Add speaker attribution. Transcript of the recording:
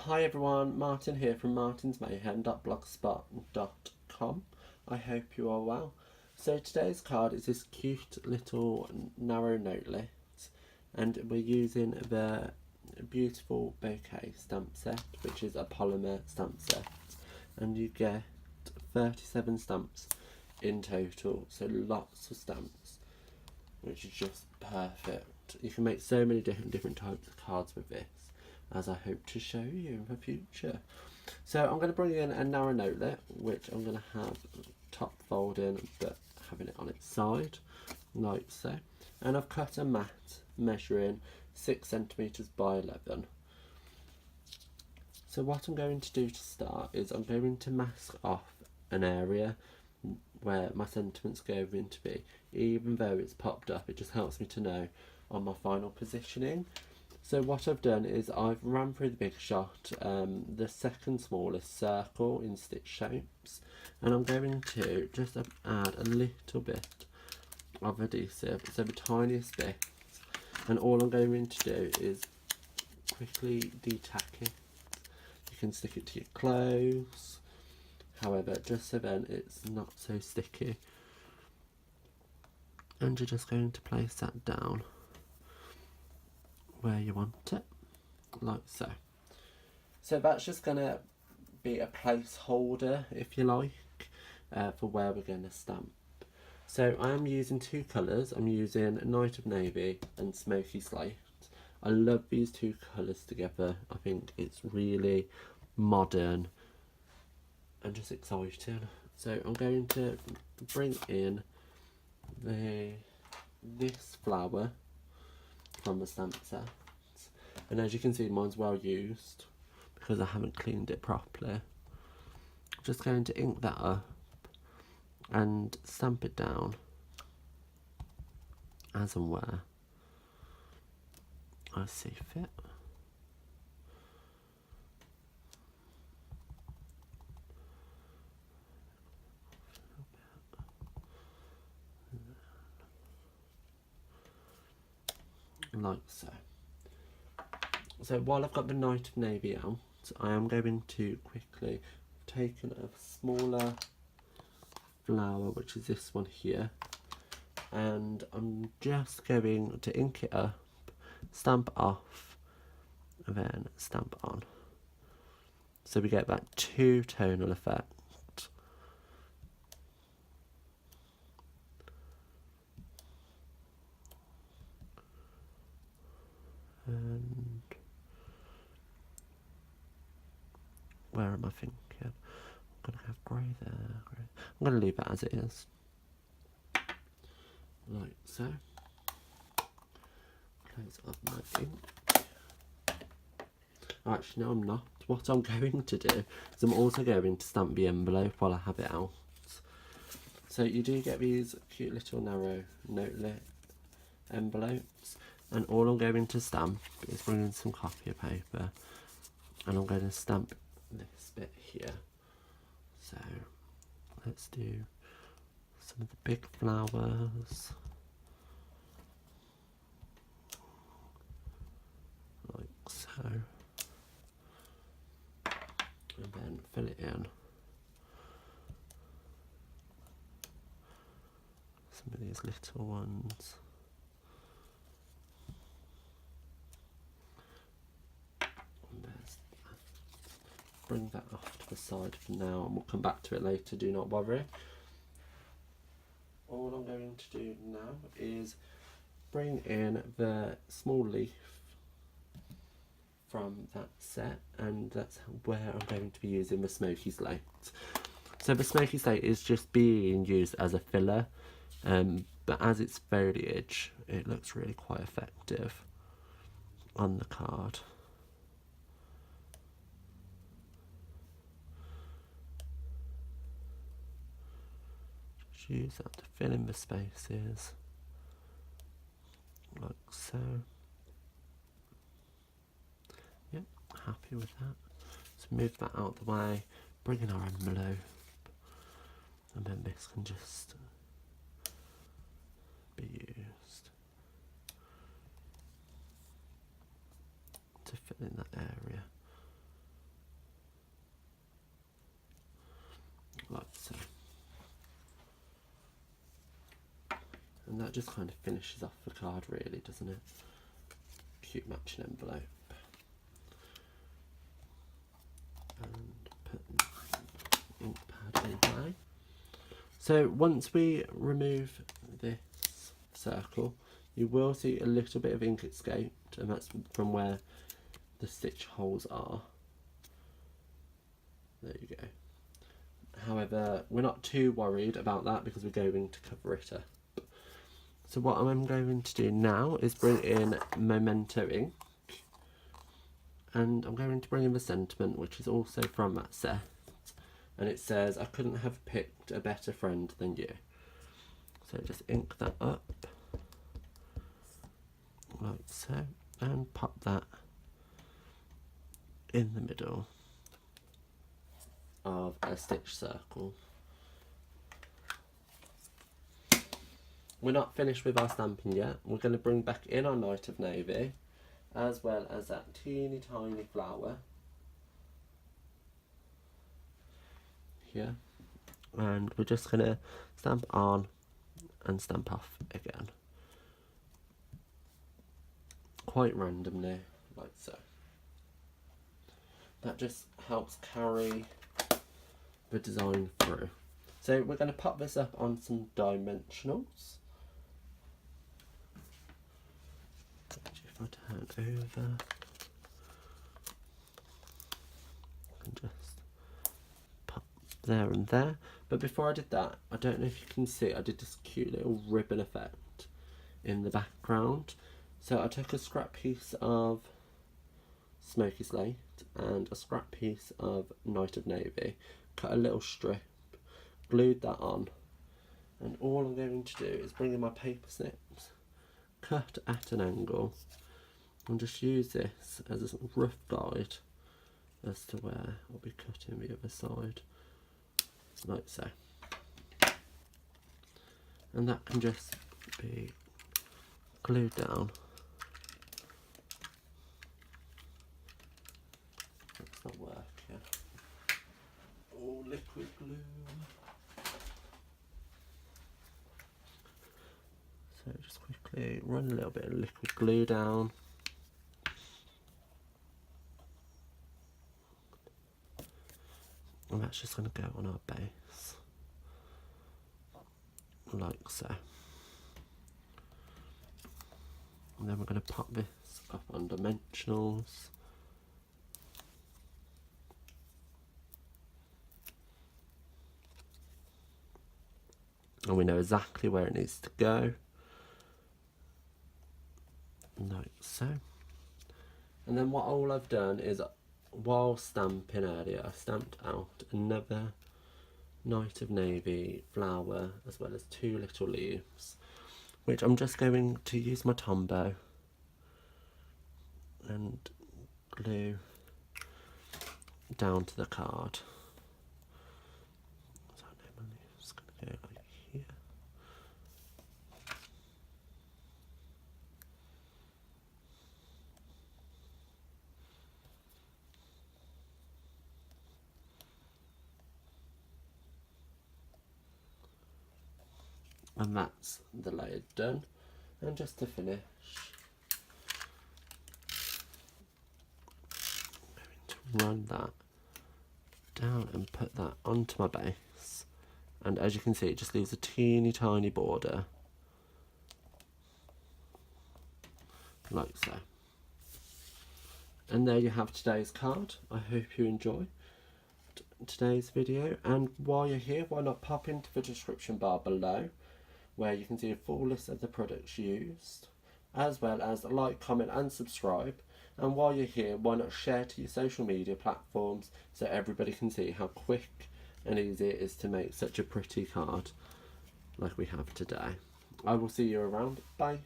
Speaker 1: Hi everyone, Martin here from martinsmayhem.blogspot.com. I hope you are well. So today's card is this cute little narrow notelet, and we're using the beautiful Bouquet stamp set, which is a polymer stamp set, and you get 37 stamps in total, so lots of stamps, which is just perfect. You can make so many different types of cards with this, as I hope to show you in the future. So I'm going to bring in a narrow notelet, which I'm going to have top folding but having it on its side, like so. And I've cut a mat measuring 6 centimeters by 11. So what I'm going to do to start is I'm going to mask off an area where my sentiments go going to be. Even though it's popped up, it just helps me to know on my final positioning. So what I've done is I've ran through the big shot, the second smallest circle in stitch shapes, and I'm going to just add a little bit of adhesive, so the tiniest bit, and all I'm going to do is quickly de-tack it. You can stick it to your clothes, however, just so then it's not so sticky, and you're just going to place that down where you want it, like so. So that's just going to be a placeholder, if you like, for where we're going to stamp. So I am using two colours. I'm using Night of Navy and Smoky Slate. I love these two colours together. I think it's really modern and just exciting. So I'm going to bring in this flower from the stamp set, and as you can see, mine's well used because I haven't cleaned it properly. I'm just going to ink that up and stamp it down as and where I see fit. Like so. So while I've got the Night of Navy out, I am going to quickly take a smaller flower, which is this one here, and I'm just going to ink it up, stamp off, and then stamp on. So we get that two-tonal effect. And where am I thinking? I'm going to have grey there. Grey. I'm going to leave it as it is. Like so. Close up my ink. Actually, no, I'm not. What I'm going to do is I'm also going to stamp the envelope while I have it out. So you do get these cute little narrow notelet envelopes, and all I'm going to stamp is bring in some copy paper, and I'm going to stamp this bit here. So let's do some of the big flowers, like so, and then fill it in. Some of these little ones. Bring that off to the side for now, and we'll come back to it later, do not worry. All I'm going to do now is bring in the small leaf from that set, and that's where I'm going to be using the Smoky Slate. So the Smoky Slate is just being used as a filler, but as it's foliage, it looks really quite effective on the card. Use that to fill in the spaces, like so. Yep, happy with that. So move that out of the way, bring in our envelope, and then this can just be used to fill in that area. And that just kind of finishes off the card really, doesn't it? Cute matching envelope. And put the ink pad away. So once we remove this circle, you will see a little bit of ink escaped, and that's from where the stitch holes are. There you go. However, we're not too worried about that because we're going to cover it up. So what I'm going to do now is bring in Memento ink, and I'm going to bring in the sentiment, which is also from that set, and it says, "I couldn't have picked a better friend than you." So just ink that up like so, and pop that in the middle of a stitch circle. We're not finished with our stamping yet. We're going to bring back in our Night of Navy, as well as that teeny tiny flower here, and we're just going to stamp on and stamp off again, quite randomly, like so. That just helps carry the design through. So we're going to pop this up on some dimensionals. If I turn over and just pop there and there. But before I did that, I don't know if you can see, I did this cute little ribbon effect in the background. So I took a scrap piece of Smoky Slate and a scrap piece of Night of Navy, cut a little strip, glued that on, and all I'm going to do is bring in my paper snips, cut at an angle, and just use this as a rough guide as to where I'll be cutting the other side, like so. And that can just be glued down. That's not working. Oh, liquid glue. So just quickly run a little bit of liquid glue down. And that's just going to go on our base, like so. And then we're going to pop this up on dimensionals. And we know exactly where it needs to go, like so. And then what all I've done is, while stamping earlier, I stamped out another Night of Navy flower, as well as 2 little leaves, which I'm just going to use my Tombow and glue down to the card. So I know my leave's going to go like here. And that's the layer done. And just to finish, I'm going to run that down and put that onto my base. And as you can see, it just leaves a teeny tiny border, like so. And there you have today's card. I hope you enjoy today's video, and while you're here, why not pop into the description bar below, where you can see a full list of the products used, as well as like, comment and subscribe. And while you're here, why not share to your social media platforms so everybody can see how quick and easy it is to make such a pretty card like we have today. I will see you around. Bye.